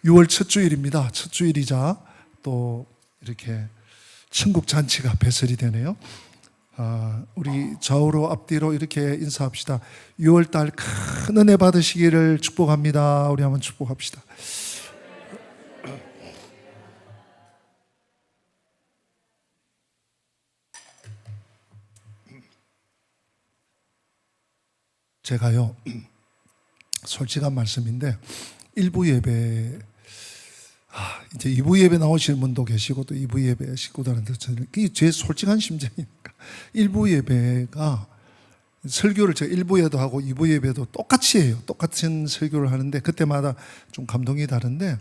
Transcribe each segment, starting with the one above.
6월 첫 주일입니다. 첫 주일이자 또 이렇게 천국 잔치가 배설이 되네요. 우리 좌우로 앞뒤로 이렇게 인사합시다. 6월달 큰 은혜 받으시기를 축복합니다. 우리 한번 축복합시다. 제가요, 솔직한 말씀인데 일부 예배, 이제 2부 예배 나오시는 분도 계시고 또 2부 예배 식구들한테 그게 제 솔직한 심정이니까 1부 예배가 설교를 제가 1부에도 하고 2부 예배도 똑같이 해요. 똑같은 설교를 하는데 그때마다 좀 감동이 다른데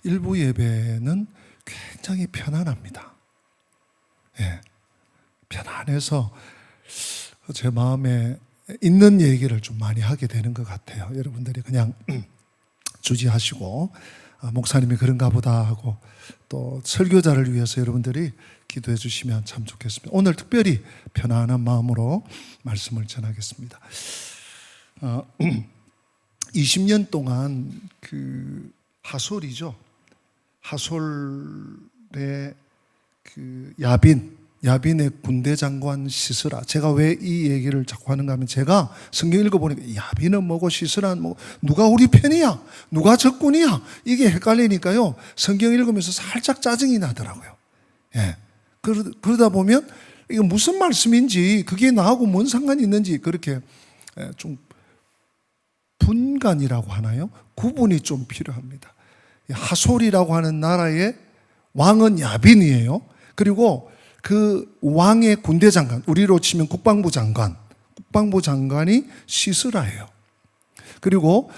1부 예배는 굉장히 편안합니다. 예, 편안해서 제 마음에 있는 얘기를 좀 많이 하게 되는 것 같아요. 여러분들이 그냥 주지하시고 목사님이 그런가 보다 하고 또 설교자를 위해서 여러분들이 기도해 주시면 참 좋겠습니다. 오늘 특별히 편안한 마음으로 말씀을 전하겠습니다. 20년 동안 그 하솔이죠. 하솔의 그 야빈의 군대 장관 시스라. 제가 왜 이 얘기를 자꾸 하는가 하면 제가 성경 읽어보니까 야빈은 뭐고 시스라는 뭐고 누가 우리 편이야? 누가 적군이야? 이게 헷갈리니까요. 성경 읽으면서 살짝 짜증이 나더라고요. 예. 그러다 보면 이거 무슨 말씀인지 그게 나하고 뭔 상관이 있는지 그렇게 좀 분간이라고 하나요? 구분이 좀 필요합니다. 하솔이라고 하는 나라의 왕은 야빈이에요. 그리고 그 왕의 군대 장관, 우리로 치면 국방부 장관이 시스라예요. 그리고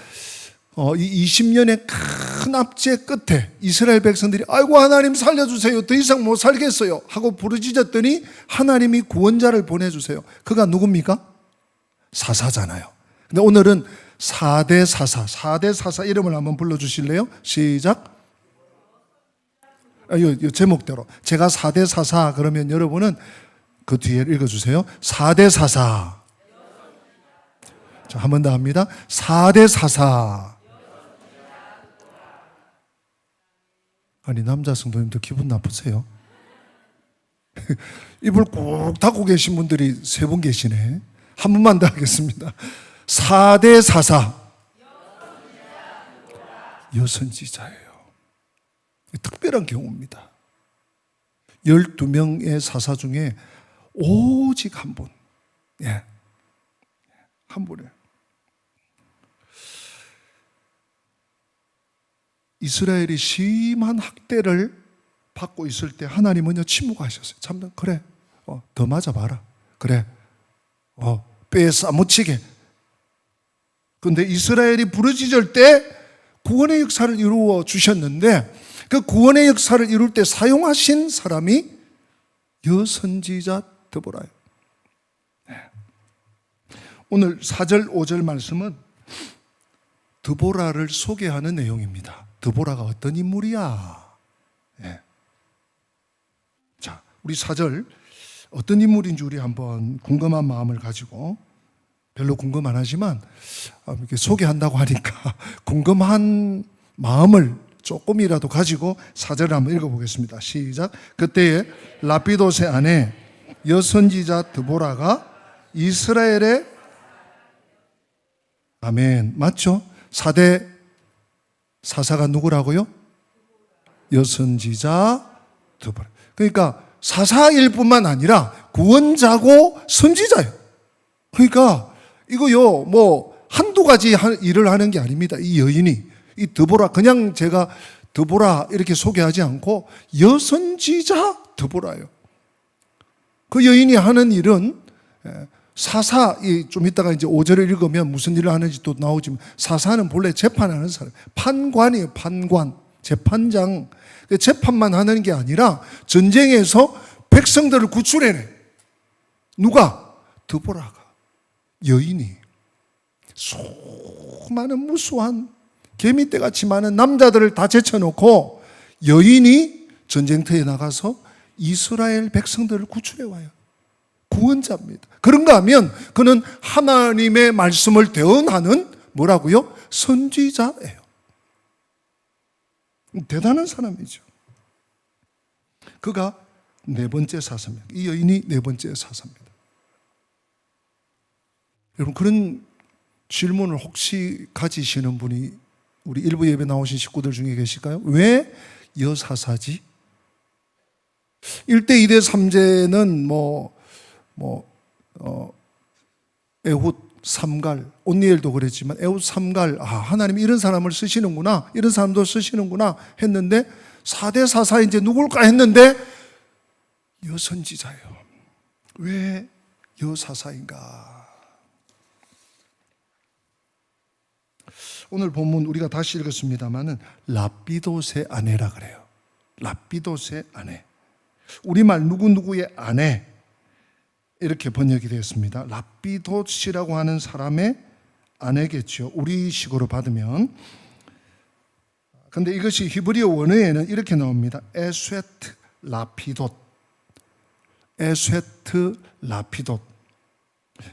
이 20년의 큰 압제 끝에 이스라엘 백성들이 아이고 하나님 살려주세요. 더 이상 못 살겠어요. 하고 부르짖었더니 하나님이 구원자를 보내주세요. 그가 누굽니까? 사사잖아요. 근데 오늘은 4대 사사 이름을 한번 불러주실래요? 시작. 이 제목대로 제가 4대 사사 그러면 여러분은 그 뒤에 읽어주세요. 4대 사사. 자, 한 번 더 합니다. 4대 사사. 아니 남자 성도님들 기분 나쁘세요? 입을 꼭 닫고 계신 분들이 3분 계시네. 한 번만 더 하겠습니다. 4대 사사. 여선지자예요. 특별한 경우입니다. 12명의 사사 중에 오직 한 분. 예. 한 분이에요. 이스라엘이 심한 학대를 받고 있을 때 하나님은요 침묵하셨어요. 참 그래. 더 맞아봐라. 그래. 뼈에 싸무치게. 그런데 이스라엘이 부르짖을 때 구원의 역사를 이루어 주셨는데 그 구원의 역사를 이룰 때 사용하신 사람이 여선지자 드보라예요. 오늘 4절 5절 말씀은 드보라를 소개하는 내용입니다. 드보라가 어떤 인물이야? 네. 자, 우리 4절 어떤 인물인지 우리 한번 궁금한 마음을 가지고 별로 궁금 안 하지만 이렇게 소개한다고 하니까 궁금한 마음을 조금이라도 가지고 4절을 한번 읽어보겠습니다. 시작. 그때에 라피도세 아내 여선지자 드보라가 이스라엘의 아멘. 맞죠? 4대 사사가 누구라고요? 여선지자 드보라. 그러니까 사사일 뿐만 아니라 구원자고 선지자예요. 그러니까 이거요 뭐 한두 가지 일을 하는 게 아닙니다. 이 여인이 이 드보라, 그냥 제가 드보라 이렇게 소개하지 않고 여선지자 드보라예요. 그 여인이 하는 일은 사사, 좀 이따가 이제 5절을 읽으면 무슨 일을 하는지 또 나오지만 사사는 본래 재판하는 사람, 판관이에요. 판관, 재판장. 재판만 하는 게 아니라 전쟁에서 백성들을 구출해내. 누가? 드보라가, 여인이 수많은 무수한 개미떼같이 많은 남자들을 다 제쳐놓고 여인이 전쟁터에 나가서 이스라엘 백성들을 구출해와요. 구원자입니다. 그런가 하면 그는 하나님의 말씀을 대언하는 뭐라고요? 선지자예요. 대단한 사람이죠. 그가 네 번째 사사입니다. 이 여인이 네 번째 사사입니다. 여러분, 그런 질문을 혹시 가지시는 분이 우리 일부 예배 나오신 식구들 중에 계실까요? 왜 여사사지? 1대, 2대, 3제는 에훗, 삼갈, 온니엘도 그랬지만 에훗, 삼갈, 하나님이 이런 사람을 쓰시는구나, 이런 사람도 쓰시는구나 했는데 4대 사사 이제 누굴까 했는데 여선지자예요. 왜 여사사인가? 오늘 본문 우리가 다시 읽었습니다마는 라피도스의 아내라 그래요. 라피도스의 아내. 우리말 누구누구의 아내 이렇게 번역이 되었습니다. 라피도스라고 하는 사람의 아내겠죠. 우리식으로 받으면. 근데 이것이 히브리어 원어에는 이렇게 나옵니다. 에스웨트 라피돗. 에스웨트 라피돗.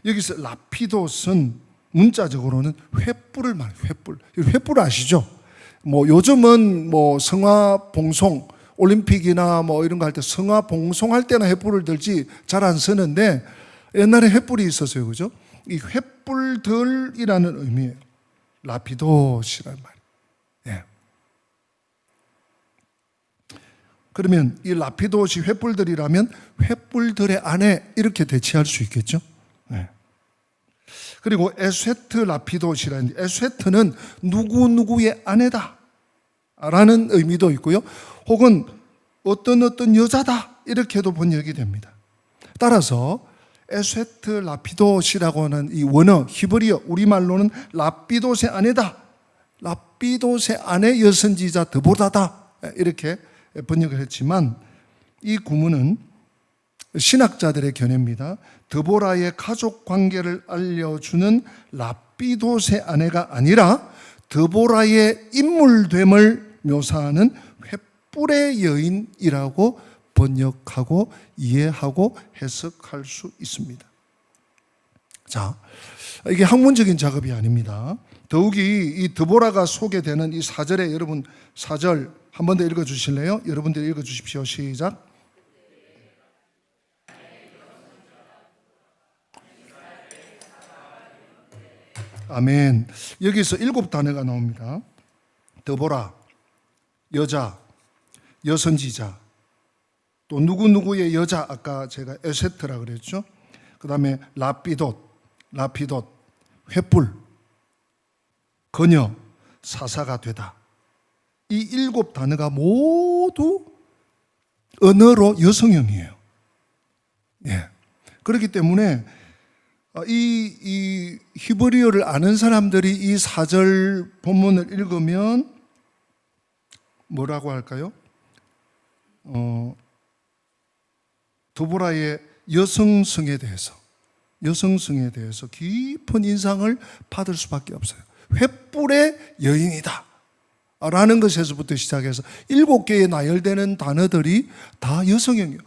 여기서 라피돗은 문자적으로는 횃불을 말해요. 횃불. 횃불 아시죠? 요즘은 성화 봉송, 올림픽이나 이런 거 할 때 성화 봉송할 때나 횃불을 들지 잘 안 쓰는데 옛날에 횃불이 있었어요. 그죠? 이 횃불들이라는 의미예요. 라피돗이라는 말이에요. 예. 그러면 이 라피돗이 횃불들이라면 횃불들의 안에 이렇게 대체할 수 있겠죠? 예. 그리고 에스웨트 라피돗이라는, 에스웨트는 누구누구의 아내다 라는 의미도 있고요. 혹은 어떤 여자다 이렇게도 번역이 됩니다. 따라서 에스웨트 라피돗이라고 하는 이 원어, 히브리어, 우리말로는 라피돗의 아내다, 라피돗의 아내 여선지자 드보라다 이렇게 번역을 했지만 이 구문은 신학자들의 견해입니다. 드보라의 가족 관계를 알려주는 라피돗의 아내가 아니라 드보라의 인물됨을 묘사하는 횃불의 여인이라고 번역하고 이해하고 해석할 수 있습니다. 자, 이게 학문적인 작업이 아닙니다. 더욱이 이 드보라가 소개되는 이 4절에 여러분 4절 한 번 더 읽어주실래요? 여러분들 읽어주십시오. 시작. 아멘. 여기서 7단어가 나옵니다. 드보라, 여자, 여선지자, 또 누구누구의 여자, 아까 제가 에세트라 그랬죠. 그 다음에 라피돗, 횃불, 그녀, 사사가 되다. 이 7단어가 모두 언어로 여성형이에요. 예. 그렇기 때문에 이 히브리어를 아는 사람들이 이 4절 본문을 읽으면 뭐라고 할까요? 드보라의 여성성에 대해서 깊은 인상을 받을 수밖에 없어요. 횃불의 여인이다 라는 것에서부터 시작해서 7개의 나열되는 단어들이 다 여성형이에요.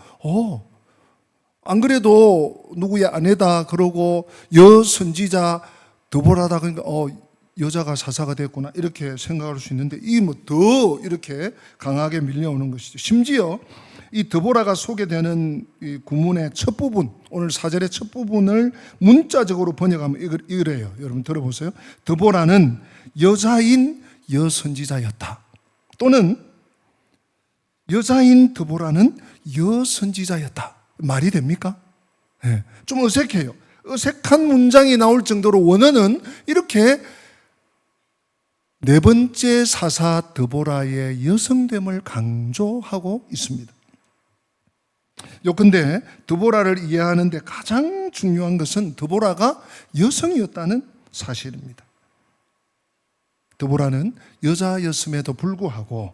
안 그래도 누구의 아내다 그러고 여선지자 드보라다 그러니까 여자가 사사가 됐구나 이렇게 생각할 수 있는데 이 더 이렇게 강하게 밀려오는 것이죠. 심지어 이 드보라가 소개되는 이 구문의 첫 부분, 오늘 4절의 첫 부분을 문자적으로 번역하면 이래요. 여러분 들어보세요. 드보라는 여자인 여선지자였다. 또는 여자인 드보라는 여선지자였다. 말이 됩니까? 네. 좀 어색해요. 어색한 문장이 나올 정도로 원어는 이렇게 네 번째 사사 드보라의 여성됨을 강조하고 있습니다. 요컨대 드보라를 이해하는 데 가장 중요한 것은 드보라가 여성이었다는 사실입니다. 드보라는 여자였음에도 불구하고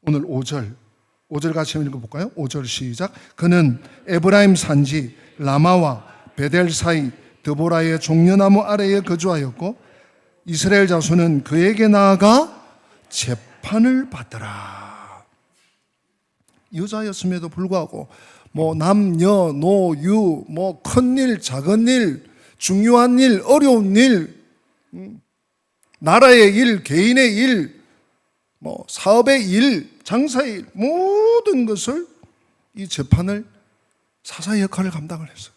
오늘 5절 같이 읽어볼까요? 5절 시작. 그는 에브라임 산지 라마와 베델 사이 드보라의 종려나무 아래에 거주하였고 이스라엘 자손은 그에게 나아가 재판을 받더라. 여자였음에도 불구하고 남녀, 노유, 큰 일, 작은 일, 중요한 일, 어려운 일, 나라의 일, 개인의 일, 뭐 사업의 일, 장사의 일, 모든 것을 이 재판을 사사의 역할을 감당을 했어요.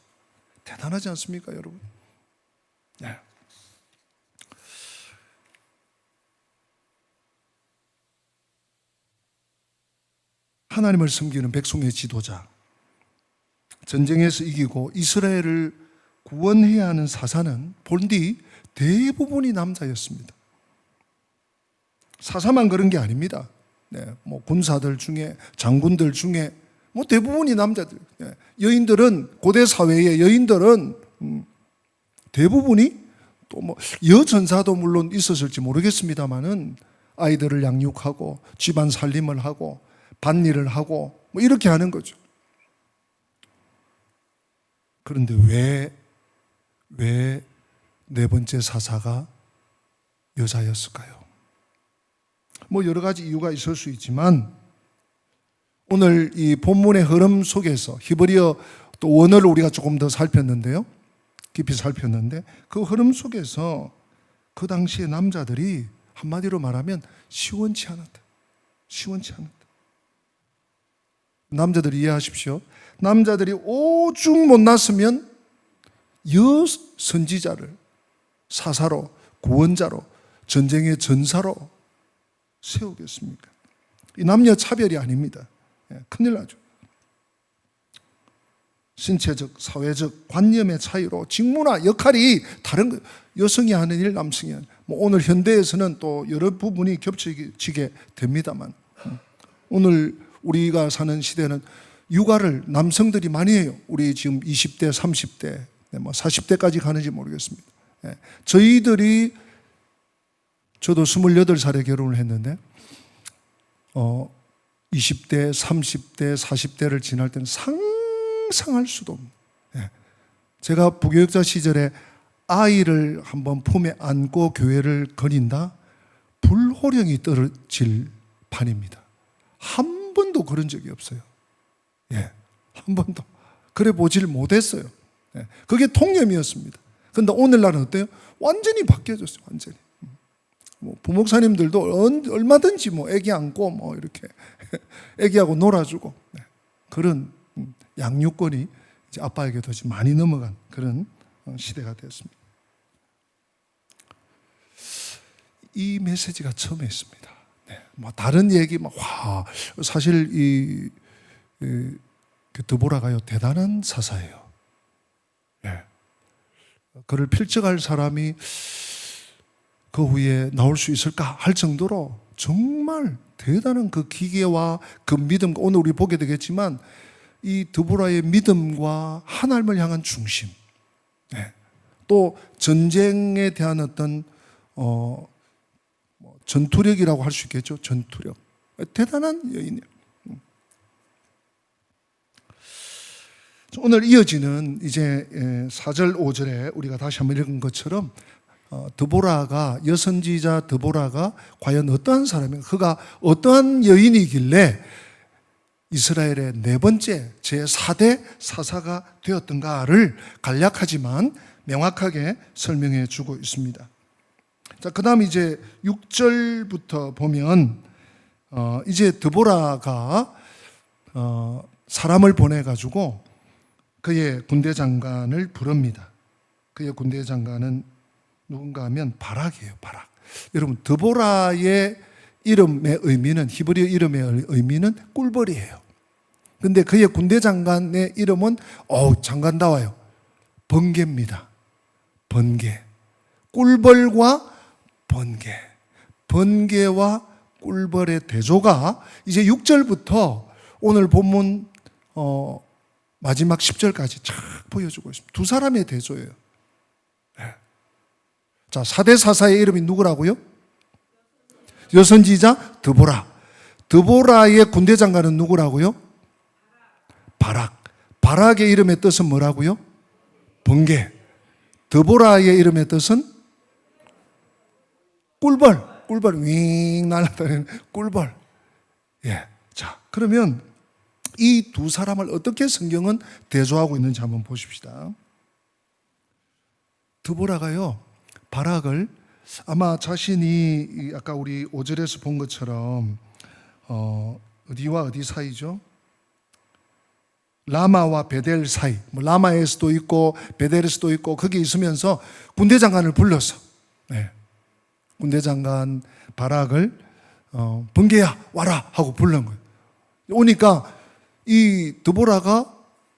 대단하지 않습니까, 여러분? 네. 하나님을 섬기는 백성의 지도자, 전쟁에서 이기고 이스라엘을 구원해야 하는 사사는 본디 대부분이 남자였습니다. 사사만 그런 게 아닙니다. 네, 뭐 군사들 중에, 장군들 중에 뭐 대부분이 남자들. 네, 여인들은, 고대 사회의 여인들은 대부분이 또 뭐 여전사도 물론 있었을지 모르겠습니다만은 아이들을 양육하고 집안 살림을 하고 밭일을 하고 뭐 이렇게 하는 거죠. 그런데 왜 네 번째 사사가 여자였을까요? 뭐 여러 가지 이유가 있을 수 있지만 오늘 이 본문의 흐름 속에서 히브리어 또 원어를 우리가 조금 더 살폈는데요. 깊이 살폈는데 그 흐름 속에서 그 당시의 남자들이 한마디로 말하면 시원치 않았다. 시원치 않았다. 남자들이 이해하십시오. 남자들이 오죽 못났으면 여선지자를 사사로, 구원자로, 전쟁의 전사로 세우겠습니까? 이 남녀 차별이 아닙니다. 큰일 나죠. 신체적, 사회적 관념의 차이로 직무나 역할이 다른 거예요. 여성이 하는 일, 남성이 하는 일. 뭐 오늘 현대에서는 또 여러 부분이 겹쳐지게 됩니다만 오늘 우리가 사는 시대는 육아를 남성들이 많이 해요. 우리 지금 20대, 30대, 뭐 40대까지 가는지 모르겠습니다. 저희들이 저도 28살에 결혼을 했는데 20대, 30대, 40대를 지날 때는 상상할 수도 없는. 제가 부교육자 시절에 아이를 한번 품에 안고 교회를 거닌다? 불호령이 떨어질 판입니다. 한 번도 그런 적이 없어요. 한 번도. 그래 보질 못했어요. 그게 통념이었습니다. 그런데 오늘날은 어때요? 완전히 바뀌어졌어요. 완전히. 뭐 부목사님들도 얼마든지 뭐 애기 안고 뭐 이렇게 애기하고 놀아주고 그런 양육권이 이제 아빠에게도 좀 많이 넘어간 그런 시대가 되었습니다. 이 메시지가 처음에 있습니다. 뭐 다른 얘기 사실 그 드보라가요 대단한 사사예요. 그를 필적할 사람이 그 후에 나올 수 있을까 할 정도로 정말 대단한 그 기계와 그 믿음, 오늘 우리 보게 되겠지만 이 드보라의 믿음과 하나님을 향한 중심, 또 전쟁에 대한 어떤 전투력이라고 할 수 있겠죠. 전투력. 대단한 여인이에요. 오늘 이어지는 이제 4절, 5절에 우리가 다시 한번 읽은 것처럼 드보라가, 여선지자 드보라가 과연 어떠한 사람인가, 그가 어떠한 여인이길래 이스라엘의 네 번째 제4대 사사가 되었던가를 간략하지만 명확하게 설명해 주고 있습니다. 자, 그 다음 이제 6절부터 보면 이제 드보라가 사람을 보내가지고 그의 군대 장관을 부릅니다. 그의 군대 장관은 누군가 하면 바락이에요. 바락. 여러분, 드보라의 이름의 의미는, 히브리어 이름의 의미는 꿀벌이에요. 근데 그의 군대 장관의 이름은 장관다워요. 번개입니다. 번개. 꿀벌과 번개. 번개와 꿀벌의 대조가 이제 6절부터 오늘 본문 마지막 10절까지 쫙 보여주고 있습니다. 두 사람의 대조예요. 자, 4대 사사의 이름이 누구라고요? 여선지자 드보라. 드보라의 군대 장관은 누구라고요? 바락. 바락의 이름의 뜻은 뭐라고요? 번개. 드보라의 이름의 뜻은 꿀벌. 꿀벌 윙 날아다니는 꿀벌. 자, 그러면 이 두 사람을 어떻게 성경은 대조하고 있는지 한번 보십시다. 드보라가요, 바락을 아마 자신이 아까 우리 5절에서 본 것처럼 어디와 어디 사이죠? 라마와 베델 사이, 뭐 라마의 수도 있고 베델의 수도 있고 거기 있으면서 군대 장관을 불러서 군대 장관 바락을 번개야 와라 하고 불른 거예요. 오니까 이 드보라가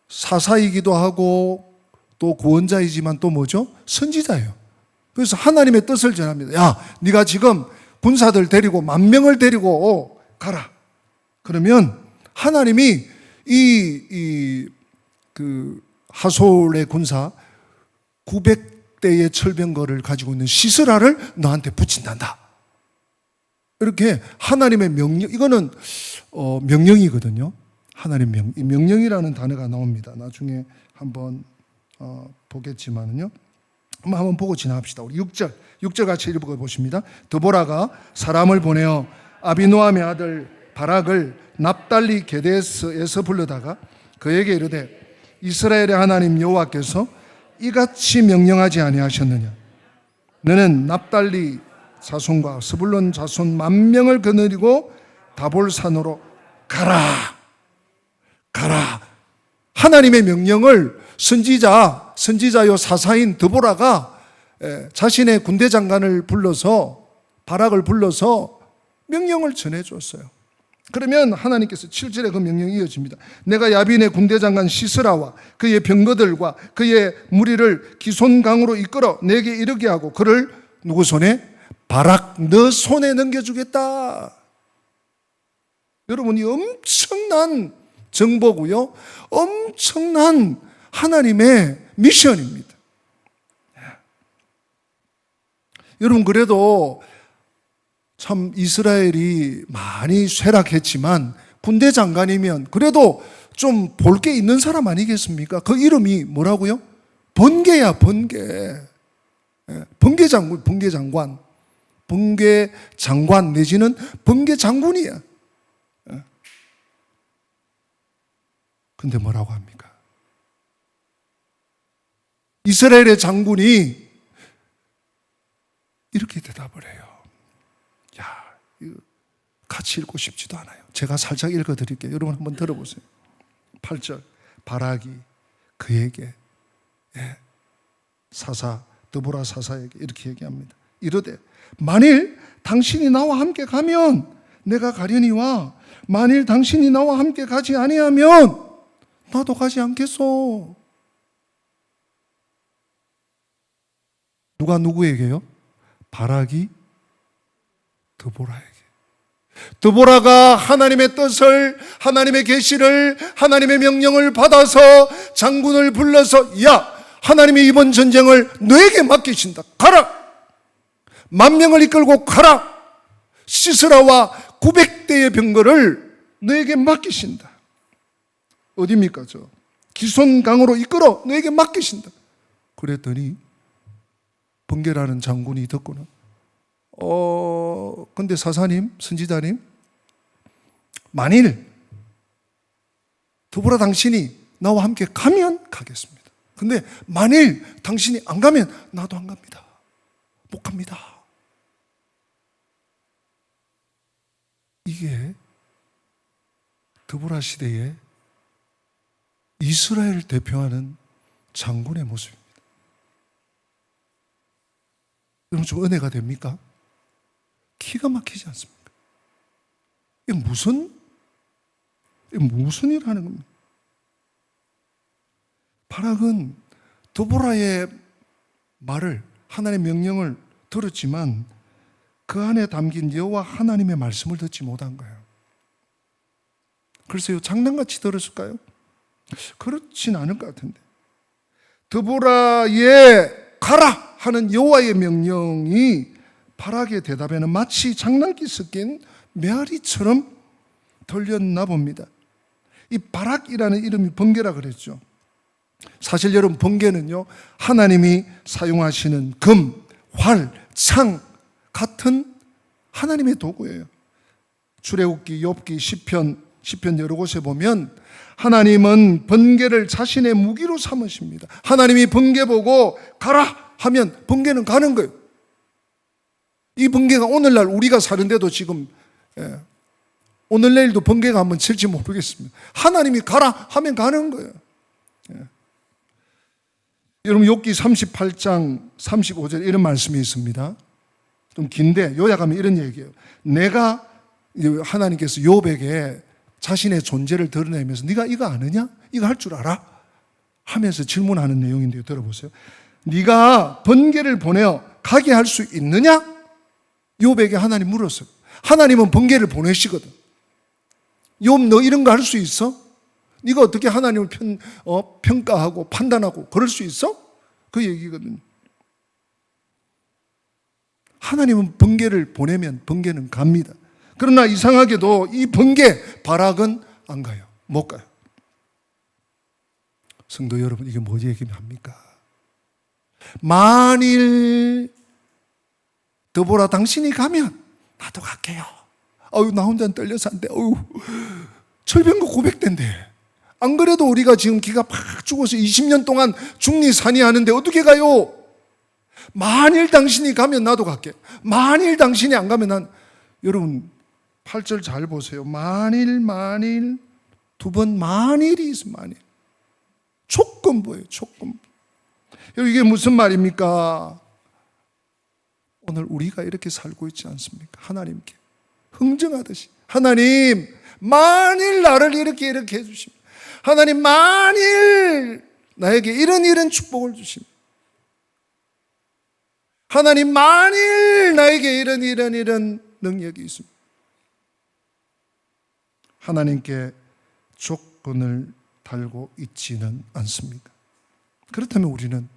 사사이기도 하고 또 구원자이지만 또 뭐죠? 선지자예요. 그래서 하나님의 뜻을 전합니다. 야, 네가 지금 군사들 데리고 10,000명을 데리고 가라. 그러면 하나님이 그 하솔의 군사 900대의 철병거를 가지고 있는 시스라를 너한테 붙인단다. 이렇게 하나님의 명령, 이거는 명령이거든요. 하나님 명령이라는 단어가 나옵니다. 나중에 한번 보겠지만은요. 한번 보고 지나갑시다. 우리 6절 같이 읽어보십니다. 드보라가 사람을 보내어 아비노함의 아들 바락을 납달리 게데스에서 불러다가 그에게 이르되 이스라엘의 하나님 여호와께서 이같이 명령하지 아니하셨느냐? 너는 납달리 자손과 스불론 자손 10,000명을 거느리고 다볼산으로 가라. 하나님의 명령을 선지자요 사사인 드보라가 자신의 군대 장관을 불러서 바락을 불러서 명령을 전해줬어요. 그러면 하나님께서 7절에 그 명령이 이어집니다. 내가 야빈의 군대 장관 시스라와 그의 병거들과 그의 무리를 기손강으로 이끌어 내게 이르게 하고 그를 누구 손에? 바락 너 손에 넘겨주겠다. 여러분, 이 엄청난 정보고요, 엄청난 하나님의 미션입니다. 여러분, 그래도 참 이스라엘이 많이 쇠락했지만 군대 장관이면 그래도 좀 볼 게 있는 사람 아니겠습니까? 그 이름이 뭐라고요? 번개야, 번개. 번개 장관 내지는 번개 장군이야. 근데 뭐라고 합니까? 이스라엘의 장군이 이렇게 대답을 해요. 야, 이거 같이 읽고 싶지도 않아요. 제가 살짝 읽어드릴게요. 여러분 한번 들어보세요. 8절 바락이 그에게 드보라 사사에게 이렇게 얘기합니다. 이르되 만일 당신이 나와 함께 가면 내가 가려니와 만일 당신이 나와 함께 가지 아니하면 나도 가지 않겠소. 누가 누구에게요? 바락이 드보라에게. 드보라가 하나님의 뜻을, 하나님의 계시를, 하나님의 명령을 받아서 장군을 불러서 야, 하나님이 이번 전쟁을 너에게 맡기신다. 가라. 10,000명을 이끌고 가라. 시스라와 900대의 병거를 너에게 맡기신다. 어디입니까? 저 기손강으로 이끌어 너에게 맡기신다. 그랬더니 번개라는 장군이 듣고는 근데 사사님, 선지자님, 만일 드보라 당신이 나와 함께 가면 가겠습니다. 근데 만일 당신이 안 가면 나도 안 갑니다. 못 갑니다. 이게 드보라 시대에 이스라엘을 대표하는 장군의 모습입니다. 여러분 좀 은혜가 됩니까? 기가 막히지 않습니까? 이게 무슨 일 하는 겁니까? 바락은 드보라의 말을, 하나님의 명령을 들었지만 그 안에 담긴 여호와 하나님의 말씀을 듣지 못한 거예요. 글쎄요, 장난같이 들었을까요? 그렇진 않을 것 같은데, 드보라의 가라 하는 여호와의 명령이 바락의 대답에는 마치 장난기 섞인 메아리처럼 들렸나 봅니다. 이 바락이라는 이름이 번개라 그랬죠. 사실 여러분, 번개는요, 하나님이 사용하시는 금, 활, 창 같은 하나님의 도구예요. 출애굽기, 욥기, 시편 여러 곳에 보면 하나님은 번개를 자신의 무기로 삼으십니다. 하나님이 번개 보고 가라 하면 번개는 가는 거예요. 이 번개가 오늘날 우리가 사는데도 지금 오늘 내일도 번개가 한번 칠지 모르겠습니다. 하나님이 가라 하면 가는 거예요. 여러분 욥기 38장 35절 이런 말씀이 있습니다. 좀 긴데 요약하면 이런 얘기예요. 내가 하나님께서 욥에게 자신의 존재를 드러내면서 네가 이거 아느냐? 이거 할 줄 알아? 하면서 질문하는 내용인데요. 들어보세요. 네가 번개를 보내어 가게 할 수 있느냐? 욥에게 하나님 물었어요. 하나님은 번개를 보내시거든. 욥 너 이런 거 할 수 있어? 네가 어떻게 하나님을 평가하고 판단하고 그럴 수 있어? 그 얘기거든요. 하나님은 번개를 보내면 번개는 갑니다. 그러나 이상하게도 이 번개 바락은 안 가요. 못 가요. 성도 여러분, 이게 뭐 얘기합니까? 만일 드보라 당신이 가면 나도 갈게요. 나 혼자는 떨려서 안 돼. 철병거 900대인데. 안 그래도 우리가 지금 기가 팍 죽어서 20년 동안 중리산이 하는데 어떻게 가요? 만일 당신이 가면 나도 갈게. 만일 당신이 안 가면 난, 여러분 8절 잘 보세요. 만일 두 번 만일이 있어. 만일 조건부예요. 조건부. 이게 무슨 말입니까? 오늘 우리가 이렇게 살고 있지 않습니까? 하나님께 흥정하듯이 하나님 만일 나를 이렇게 해주시면, 하나님 만일 나에게 이런 축복을 주시면, 하나님 만일 나에게 이런 능력이 있습니다. 하나님께 조건을 달고 있지는 않습니다. 그렇다면 우리는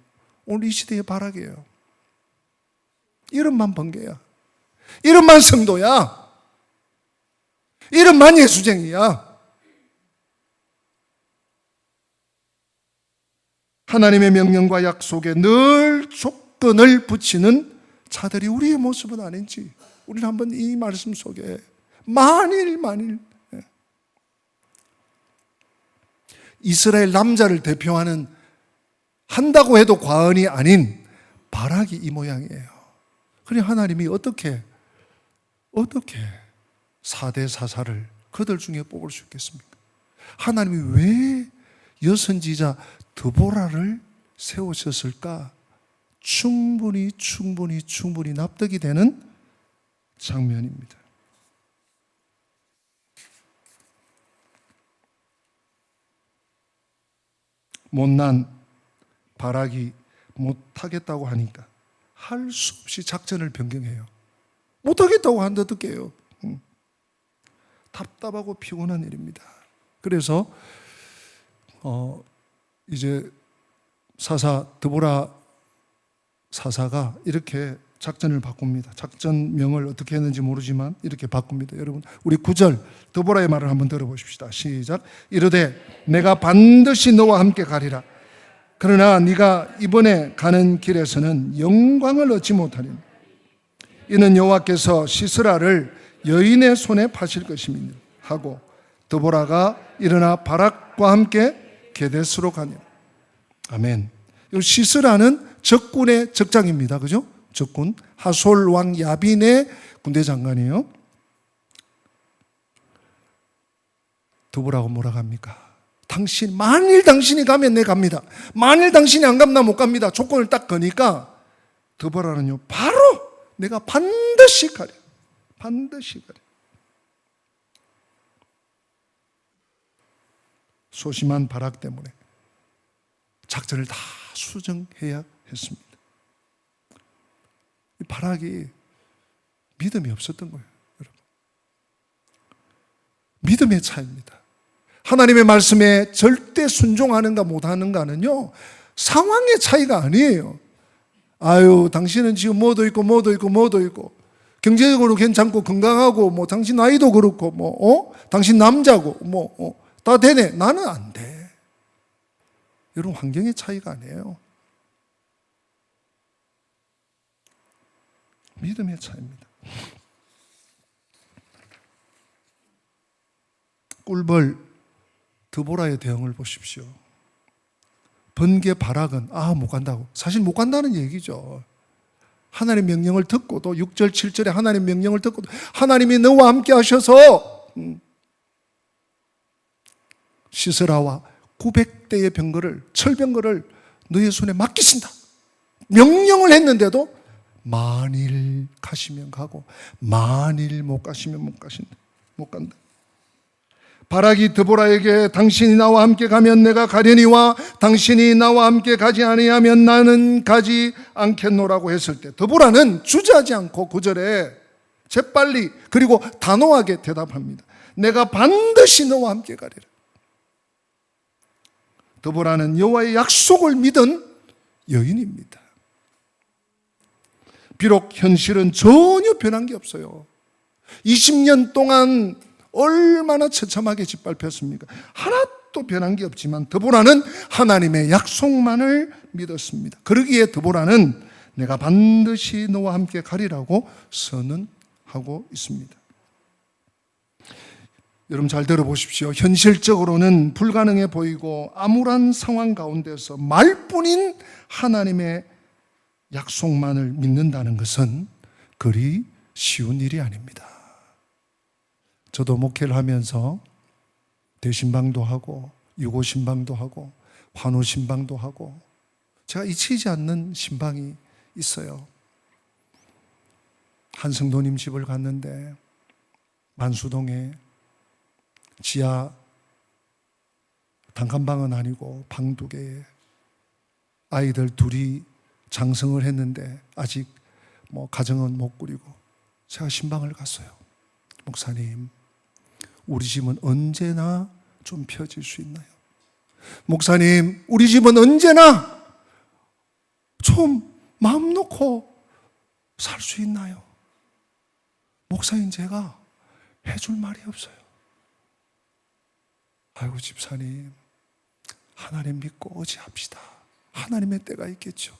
오늘 이 시대의 바락이에요. 이름만 번개야. 이름만 성도야. 이름만 예수쟁이야. 하나님의 명령과 약속에 늘 조건을 붙이는 자들이 우리의 모습은 아닌지 우리는 한번 이 말씀 속에 만일 이스라엘 남자를 대표하는, 한다고 해도 과언이 아닌 바락이 이 모양이에요. 그래 하나님이 어떻게 4대 사사를 그들 중에 뽑을 수 있겠습니까? 하나님이 왜 여선지자 드보라를 세우셨을까? 충분히 납득이 되는 장면입니다. 못난 바락이 못하겠다고 하니까 할 수 없이 작전을 변경해요. 못하겠다고 한다 어떡해요? 답답하고 피곤한 일입니다. 그래서 이제 드보라 사사가 이렇게 작전을 바꿉니다. 작전명을 어떻게 했는지 모르지만 이렇게 바꿉니다. 여러분 우리 9절 드보라의 말을 한번 들어보십시다. 시작. 이르되 내가 반드시 너와 함께 가리라. 그러나 네가 이번에 가는 길에서는 영광을 얻지 못하리니 이는 여호와께서 시스라를 여인의 손에 파실 것임이니라 하고 드보라가 일어나 바락과 함께 게데스로 가니라. 아멘. 이 시스라는 적군의 적장입니다. 그죠? 적군. 하솔 왕 야빈의 군대 장관이에요. 드보라가 뭐라고 합니까? 만일 당신이 가면 내 갑니다. 만일 당신이 안 가면 나 못 갑니다. 조건을 딱 거니까 드보라는요, 바로 내가 반드시 가려. 소심한 바락 때문에 작전을 다 수정해야 했습니다. 이 바락이 믿음이 없었던 거예요, 여러분. 믿음의 차이입니다. 하나님의 말씀에 절대 순종하는가 못하는가는요, 상황의 차이가 아니에요. 당신은 지금 뭐도 있고 경제적으로 괜찮고 건강하고 당신 나이도 그렇고 당신 남자고 다 되네. 나는 안 돼. 여러분 환경의 차이가 아니에요. 믿음의 차이입니다. 꿀벌 드보라의 대응을 보십시오. 번개 바락은 못 간다고. 사실 못 간다는 얘기죠. 하나님의 명령을 듣고도 6절 7절에 하나님의 명령을 듣고도 하나님이 너와 함께 하셔서 시스라와 900대의 병거를 철병거를 너의 손에 맡기신다. 명령을 했는데도 만일 가시면 가고 만일 못 가시면 못 간다. 바락이 드보라에게 당신이 나와 함께 가면 내가 가려니와 당신이 나와 함께 가지 아니하면 나는 가지 않겠노라고 했을 때 드보라는 주저하지 않고 9절에 재빨리 그리고 단호하게 대답합니다. 내가 반드시 너와 함께 가리라. 드보라는 여호와의 약속을 믿은 여인입니다. 비록 현실은 전혀 변한 게 없어요. 20년 동안 얼마나 처참하게 짓밟혔습니까? 하나도 변한 게 없지만 드보라는 하나님의 약속만을 믿었습니다. 그러기에 드보라는 내가 반드시 너와 함께 가리라고 선언하고 있습니다. 여러분 잘 들어보십시오. 현실적으로는 불가능해 보이고 암울한 상황 가운데서 말뿐인 하나님의 약속만을 믿는다는 것은 그리 쉬운 일이 아닙니다. 저도 목회를 하면서 대신방도 하고 유고신방도 하고 환우신방도 하고 제가 잊히지 않는 신방이 있어요. 한 성도님 집을 갔는데 만수동에 지하 단칸방은 아니고 방 2개에 아이들 둘이 장성을 했는데 아직 가정은 못 꾸리고 제가 신방을 갔어요. 목사님, 우리 집은 언제나 좀 펴질 수 있나요? 목사님, 우리 집은 언제나 좀 마음 놓고 살 수 있나요? 목사님, 제가 해줄 말이 없어요. 아이고 집사님, 하나님 믿고 의지합시다. 하나님의 때가 있겠죠.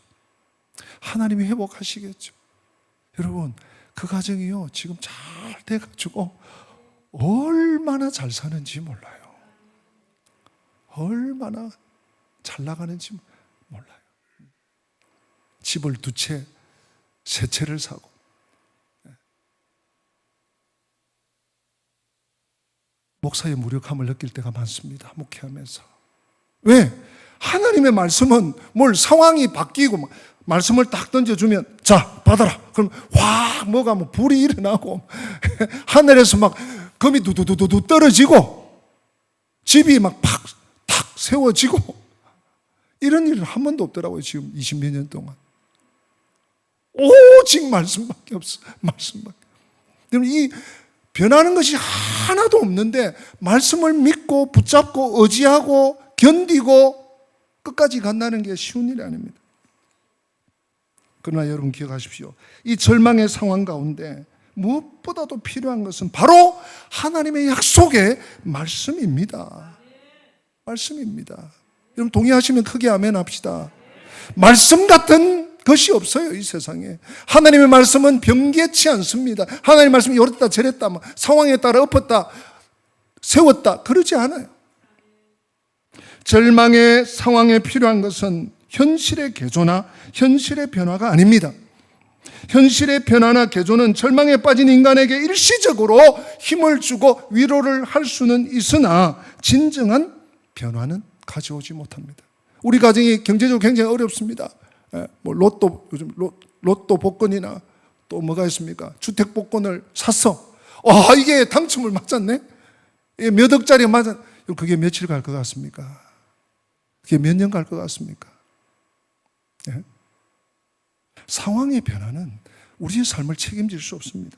하나님이 회복하시겠죠. 여러분, 그 가정이요 지금 잘 돼가지고 얼마나 잘 사는지 몰라요. 얼마나 잘 나가는지 몰라요. 집을 2채, 3채를 사고 목사의 무력함을 느낄 때가 많습니다. 목회하면서. 왜? 하나님의 말씀은 뭘 상황이 바뀌고 말씀을 딱 던져주면 자 받아라. 그럼 확 뭐가 불이 일어나고 하늘에서 막 금이 두두두두 떨어지고 집이 막 팍 탁 세워지고 이런 일은 한 번도 없더라고요. 지금 20몇 년 동안. 오직 말씀밖에 없어. 말씀밖에. 이 변하는 것이 하나도 없는데 말씀을 믿고 붙잡고 의지하고 견디고 끝까지 간다는 게 쉬운 일이 아닙니다. 그러나 여러분 기억하십시오. 이 절망의 상황 가운데 무엇보다도 필요한 것은 바로 하나님의 약속의 말씀입니다. 말씀입니다. 여러분 동의하시면 크게 아멘 합시다. 말씀 같은 것이 없어요, 이 세상에. 하나님의 말씀은 변개치 않습니다. 하나님의 말씀이 이랬다 저랬다 상황에 따라 엎었다 세웠다 그러지 않아요. 절망의 상황에 필요한 것은 현실의 개조나 현실의 변화가 아닙니다. 현실의 변화나 개조는 절망에 빠진 인간에게 일시적으로 힘을 주고 위로를 할 수는 있으나 진정한 변화는 가져오지 못합니다. 우리 가정이 경제적으로 굉장히 어렵습니다. 로또, 요즘 로또 복권이나 또 뭐가 있습니까? 주택 복권을 샀어. 이게 당첨을 맞았네? 몇 억짜리 맞았, 그게 며칠 갈 것 같습니까? 그게 몇 년 갈 것 같습니까? 예? 상황의 변화는 우리의 삶을 책임질 수 없습니다.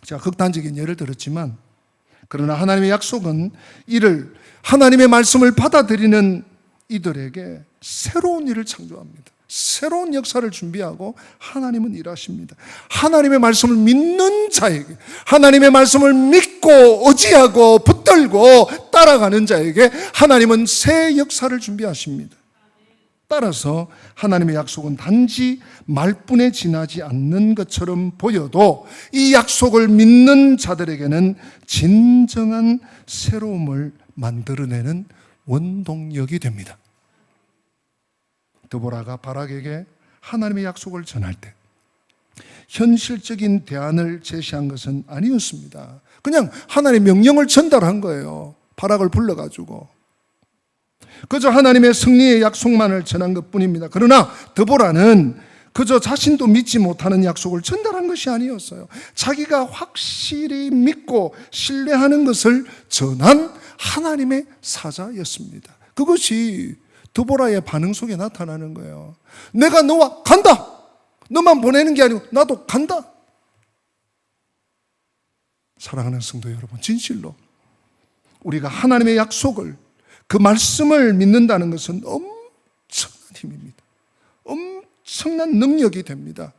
제가 극단적인 예를 들었지만 그러나 하나님의 약속은 이를 하나님의 말씀을 받아들이는 이들에게 새로운 일을 창조합니다. 새로운 역사를 준비하고 하나님은 일하십니다. 하나님의 말씀을 믿는 자에게, 하나님의 말씀을 믿고 의지하고 붙들고 따라가는 자에게 하나님은 새 역사를 준비하십니다. 따라서 하나님의 약속은 단지 말뿐에 지나지 않는 것처럼 보여도 이 약속을 믿는 자들에게는 진정한 새로움을 만들어내는 원동력이 됩니다. 드보라가 바락에게 하나님의 약속을 전할 때 현실적인 대안을 제시한 것은 아니었습니다. 그냥 하나님의 명령을 전달한 거예요. 바락을 불러가지고. 그저 하나님의 승리의 약속만을 전한 것뿐입니다. 그러나 드보라는 그저 자신도 믿지 못하는 약속을 전달한 것이 아니었어요. 자기가 확실히 믿고 신뢰하는 것을 전한 하나님의 사자였습니다. 그것이 드보라의 반응 속에 나타나는 거예요. 내가 너와 간다. 너만 보내는 게 아니고 나도 간다. 사랑하는 성도 여러분, 진실로 우리가 하나님의 약속을, 그 말씀을 믿는다는 것은 엄청난 힘입니다. 엄청난 능력이 됩니다.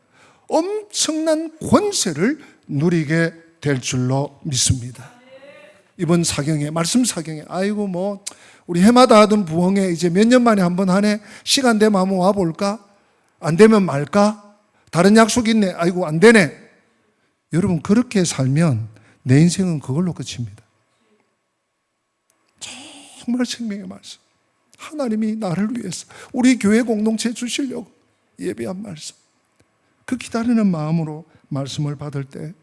엄청난 권세를 누리게 될 줄로 믿습니다. 이번 사경에, 말씀 사경에, 아이고 뭐 우리 해마다 하던 부흥회 이제 몇 년 만에 한번 하네. 시간 되면 한번 와볼까? 안 되면 말까? 다른 약속 있네. 아이고 안 되네. 여러분, 그렇게 살면 내 인생은 그걸로 끝입니다. 정말 생명의 말씀, 하나님이 나를 위해서 우리 교회 공동체에 주시려고 예배한 말씀, 그 기다리는 마음으로 말씀을 받을 때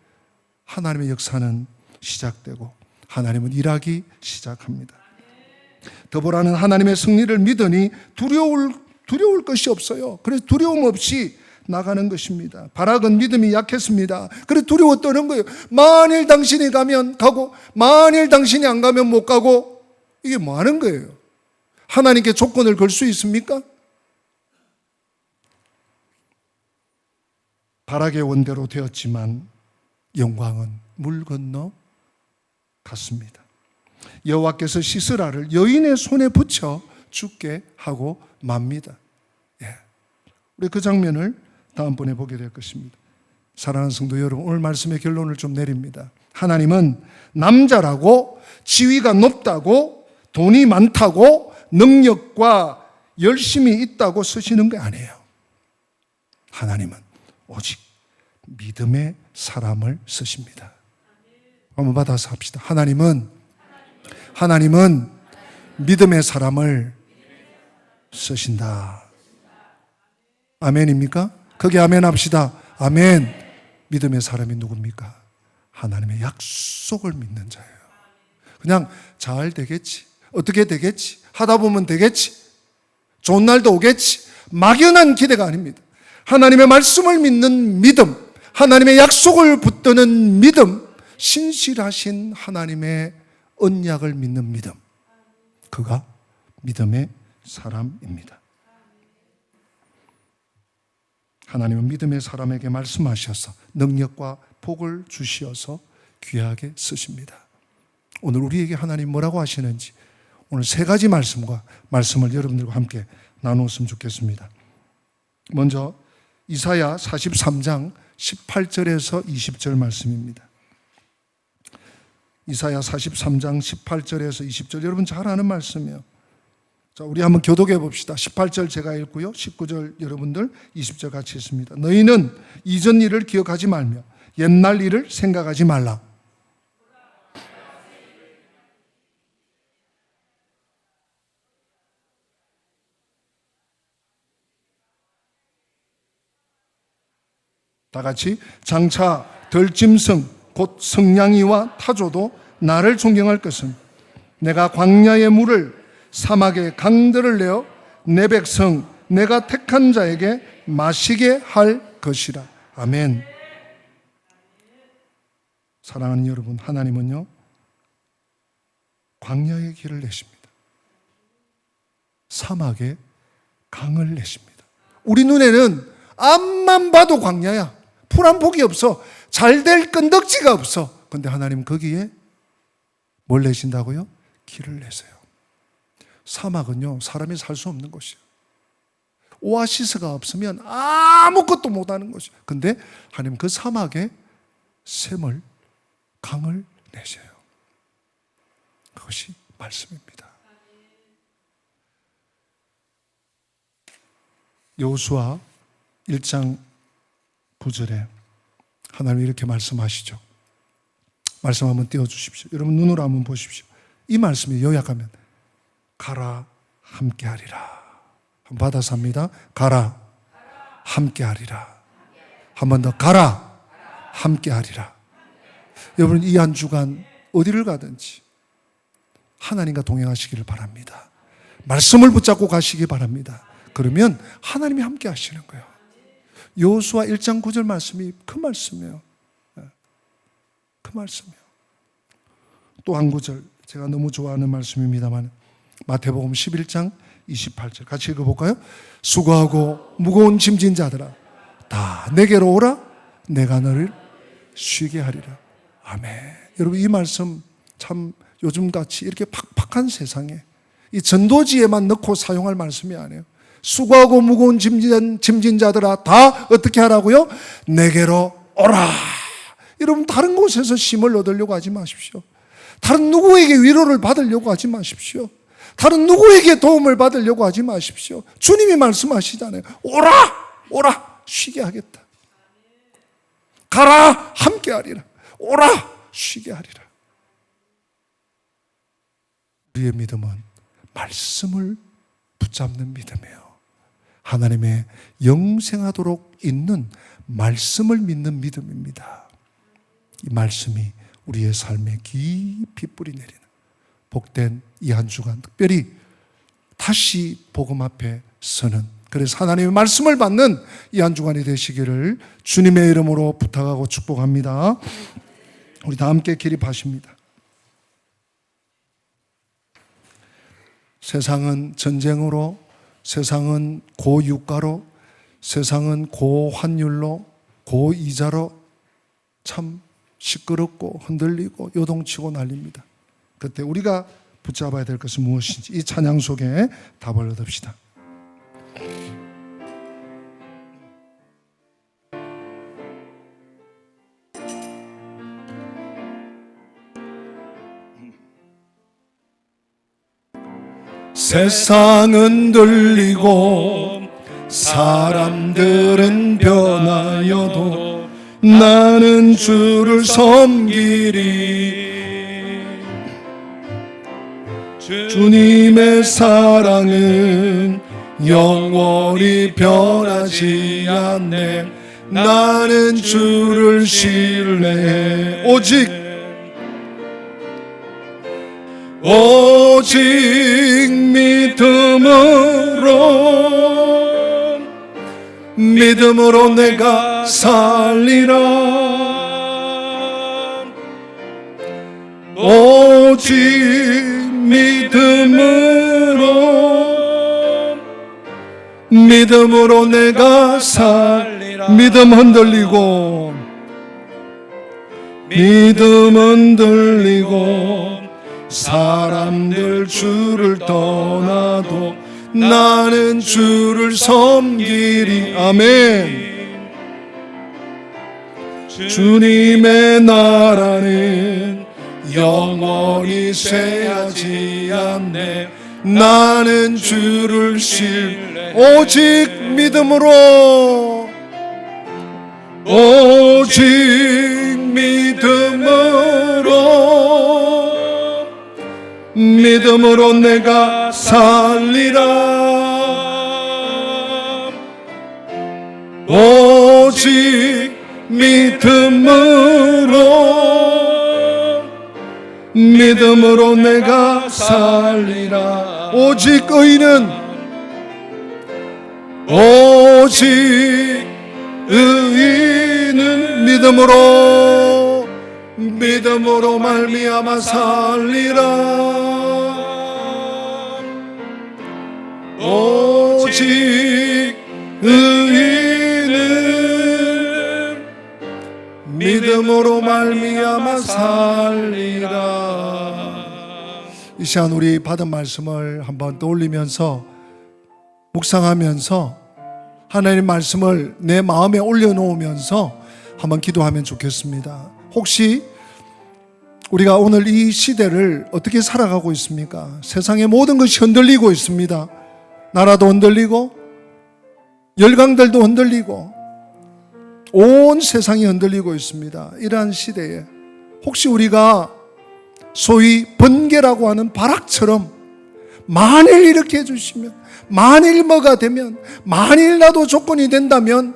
하나님의 역사는 시작되고 하나님은 일하기 시작합니다. 드보라는 하나님의 승리를 믿으니 두려울 것이 없어요. 그래서 두려움 없이 나가는 것입니다. 바락은 믿음이 약했습니다. 그래서 두려워 떠는 거예요. 만일 당신이 가면 가고, 만일 당신이 안 가면 못 가고, 이게 뭐 하는 거예요? 하나님께 조건을 걸 수 있습니까? 바락의 원대로 되었지만 영광은 물 건너 갔습니다. 여호와께서 시스라를 여인의 손에 붙여 죽게 하고 맙니다. 우리 그 장면을 다음번에 보게 될 것입니다. 사랑하는 성도 여러분, 오늘 말씀의 결론을 좀 내립니다. 하나님은 남자라고, 지위가 높다고, 돈이 많다고, 능력과 열심이 있다고 쓰시는 게 아니에요. 하나님은 오직 믿음의 사람을 쓰십니다. 한번 받아서 합시다. 하나님은 믿음의 사람을 쓰신다. 아멘입니까? 거기 아멘 합시다. 아멘. 믿음의 사람이 누굽니까? 하나님의 약속을 믿는 자예요. 그냥 잘 되겠지, 어떻게 되겠지, 하다 보면 되겠지, 좋은 날도 오겠지, 막연한 기대가 아닙니다. 하나님의 말씀을 믿는 믿음, 하나님의 약속을 붙드는 믿음, 신실하신 하나님의 언약을 믿는 믿음, 그가 믿음의 사람입니다. 하나님은 믿음의 사람에게 말씀하셔서 능력과 복을 주시어서 귀하게 쓰십니다. 오늘 우리에게 하나님 뭐라고 하시는지 오늘 세 가지 말씀을 여러분들과 함께 나누었으면 좋겠습니다. 먼저 이사야 43장 18절에서 20절 말씀입니다. 이사야 43장 18절에서 20절, 여러분 잘 아는 말씀이에요. 자, 우리 한번 교독해 봅시다. 18절 제가 읽고요, 19절 여러분들, 20절 같이 읽습니다. 너희는 이전 일을 기억하지 말며 옛날 일을 생각하지 말라. 다 같이, 장차 덜짐승 곧 성냥이와 타조도 나를 존경할 것은 내가 광야의 물을 사막의 강들을 내어 내 백성 내가 택한 자에게 마시게 할 것이라. 아멘. 사랑하는 여러분, 하나님은요 광야의 길을 내십니다. 사막의 강을 내십니다. 우리 눈에는 앞만 봐도 광야야. 풀 한 폭이 없어. 잘 될 끈덕지가 없어. 그런데 하나님은 거기에 뭘 내신다고요? 길을 내세요. 사막은요 사람이 살 수 없는 곳이에요. 오아시스가 없으면 아무것도 못하는 곳이에요. 그런데 하나님 그 사막에 샘을, 강을 내셔요. 그것이 말씀입니다. 여호수아 1장 9절에 하나님이 이렇게 말씀하시죠. 말씀 한번 띄워주십시오. 여러분 눈으로 한번 보십시오. 이 말씀이 요약하면 가라 함께하리라. 한번 받아서 합니다. 가라 함께하리라. 한 번 더 가라 함께하리라. 여러분 이 한 주간 어디를 가든지 하나님과 동행하시기를 바랍니다. 말씀을 붙잡고 가시기 바랍니다. 그러면 하나님이 함께 하시는 거예요. 여호수아 1장 9절 말씀이 그 말씀이에요. 그 말씀이에요. 또 한 구절 제가 너무 좋아하는 말씀입니다만 마태복음 11장 28절 같이 읽어볼까요? 수고하고 무거운 짐진 자들아 다 내게로 오라 내가 너를 쉬게 하리라. 아멘. 여러분 이 말씀 참 요즘같이 이렇게 팍팍한 세상에 이 전도지에만 넣고 사용할 말씀이 아니에요. 수고하고 무거운 짐진 자들아 다 어떻게 하라고요? 내게로 오라. 여러분 다른 곳에서 힘을 얻으려고 하지 마십시오. 다른 누구에게 위로를 받으려고 하지 마십시오. 다른 누구에게 도움을 받으려고 하지 마십시오. 주님이 말씀하시잖아요. 오라! 오라! 쉬게 하겠다. 가라! 함께 하리라. 오라! 쉬게 하리라. 우리의 믿음은 말씀을 붙잡는 믿음이에요. 하나님의 영생하도록 있는 말씀을 믿는 믿음입니다. 이 말씀이 우리의 삶에 깊이 뿌리 내리는 복된 이 한 주간 특별히 다시 복음 앞에 서는 그래서 하나님의 말씀을 받는 이 한 주간이 되시기를 주님의 이름으로 부탁하고 축복합니다. 우리 다 함께 기립하십니다. 세상은 전쟁으로, 세상은 고유가로, 세상은 고환율로, 고이자로 참 시끄럽고 흔들리고 요동치고 난립니다. 그때 우리가 붙잡아야 될 것은 무엇인지 이 찬양 속에 답을 얻읍시다. 세상은 들리고 사람들은 변하여도 나는 주를 섬기리. 주님의 사랑은 영원히 변하지 않네. 나는 주를 신뢰해. 오직 믿음으로 내가 살리라. 오직 믿음으로 내가 살리라. 믿음 흔들리고 사람들 주를 떠나도 나는 주를 섬기리. 아멘. 주님의 나라는 영원히 쇠하지 않네. 나는 주를 신뢰. 오직 믿음으로 내가 살리라. 오직 믿음으로 내가 살리라. 오직 의인은 믿음으로 말미암아 살리라. 오직 의인은 믿음으로 말미암아 살리라. 이 시간 우리 받은 말씀을 한번 떠올리면서 묵상하면서 하나님 말씀을 내 마음에 올려놓으면서 한번 기도하면 좋겠습니다. 혹시 우리가 오늘 이 시대를 어떻게 살아가고 있습니까? 세상의 모든 것이 흔들리고 있습니다. 나라도 흔들리고 열강들도 흔들리고 온 세상이 흔들리고 있습니다. 이러한 시대에 혹시 우리가 소위 번개라고 하는 바락처럼 만일 이렇게 해주시면, 만일 뭐가 되면, 만일 나도 조건이 된다면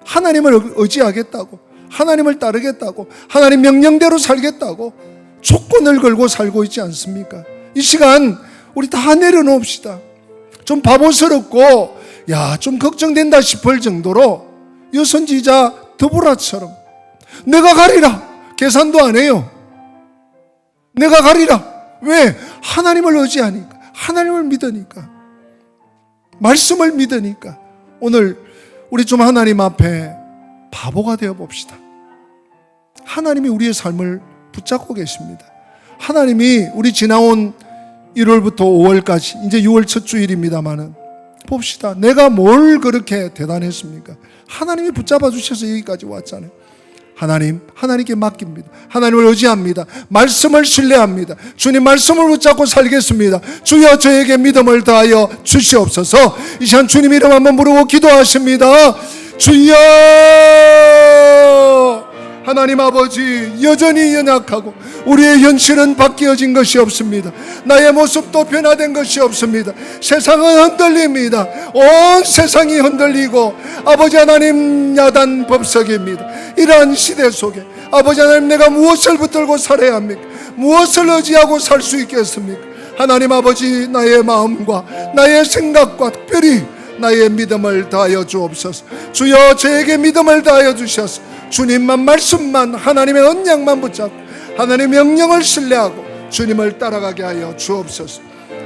하나님을 의지하겠다고, 하나님을 따르겠다고, 하나님 명령대로 살겠다고 조건을 걸고 살고 있지 않습니까? 이 시간 우리 다 내려놓읍시다. 좀 바보스럽고 좀 걱정된다 싶을 정도로 여선지자 드보라처럼 내가 가리라, 계산도 안 해요. 내가 가리라. 왜? 하나님을 의지하니까, 하나님을 믿으니까, 말씀을 믿으니까. 오늘 우리 좀 하나님 앞에 바보가 되어 봅시다. 하나님이 우리의 삶을 붙잡고 계십니다. 하나님이 우리 지나온 1월부터 5월까지 이제 6월 첫 주일입니다만은 봅시다. 내가 뭘 그렇게 대단했습니까? 하나님이 붙잡아 주셔서 여기까지 왔잖아요. 하나님께 맡깁니다. 하나님을 의지합니다. 말씀을 신뢰합니다. 주님 말씀을 붙잡고 살겠습니다. 주여 저에게 믿음을 다하여 주시옵소서. 이 시간 주님 이름 한번 부르고 기도하십니다. 주여, 하나님 아버지, 여전히 연약하고 우리의 현실은 바뀌어진 것이 없습니다. 나의 모습도 변화된 것이 없습니다. 세상은 흔들립니다. 온 세상이 흔들리고 아버지 하나님 야단 법석입니다. 이러한 시대 속에 아버지 하나님, 내가 무엇을 붙들고 살아야 합니까? 무엇을 의지하고 살 수 있겠습니까? 하나님 아버지, 나의 마음과 나의 생각과 특별히 나의 믿음을 다하여 주옵소서. 주여 저에게 믿음을 다하여 주셔서 주님만, 말씀만, 하나님의 언약만 붙잡고 하나님의 명령을 신뢰하고 주님을 따라가게 하여 주옵소서.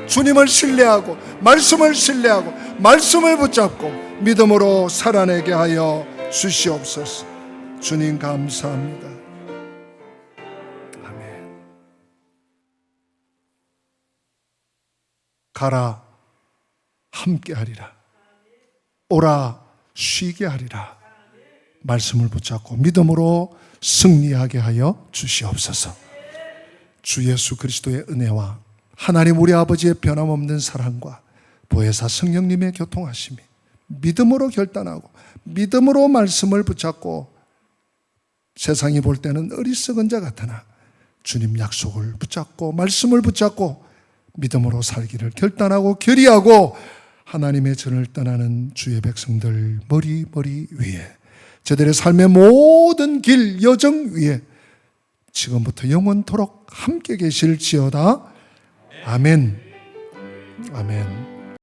주님을 신뢰하고 말씀을 신뢰하고 말씀을 붙잡고 믿음으로 살아내게 하여 주시옵소서. 주님 감사합니다. 아멘. 가라 함께하리라, 오라 쉬게 하리라. 말씀을 붙잡고 믿음으로 승리하게 하여 주시옵소서. 주 예수 그리스도의 은혜와 하나님 우리 아버지의 변함없는 사랑과 보혜사 성령님의 교통하심이 믿음으로 결단하고 믿음으로 말씀을 붙잡고, 세상이 볼 때는 어리석은 자 같으나 주님 약속을 붙잡고 말씀을 붙잡고 믿음으로 살기를 결단하고 결의하고 하나님의 전을 떠나는 주의 백성들 머리 위에, 저들의 삶의 모든 길 여정 위에 지금부터 영원토록 함께 계실지어다. 아멘. 아멘.